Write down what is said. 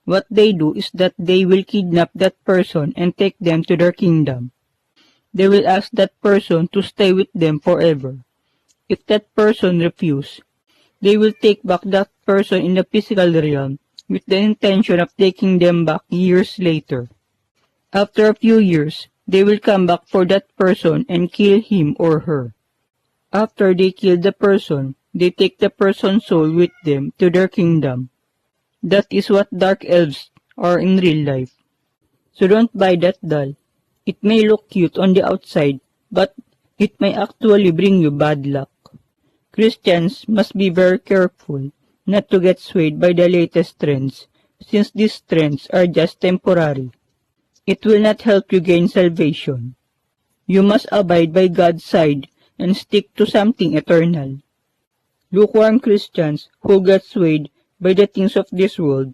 What they do is that they will kidnap that person and take them to their kingdom. They will ask that person to stay with them forever. If that person refuses, they will take back that person in the physical realm with the intention of taking them back years later. After a few years, they will come back for that person and kill him or her. After they kill the person, they take the person's soul with them to their kingdom. That is what dark elves are in real life. So don't buy that doll. It may look cute on the outside, but it may actually bring you bad luck. Christians must be very careful not to get swayed by the latest trends, since these trends are just temporary. It will not help you gain salvation. You must abide by God's side and stick to something eternal. Lukewarm Christians who get swayed by the things of this world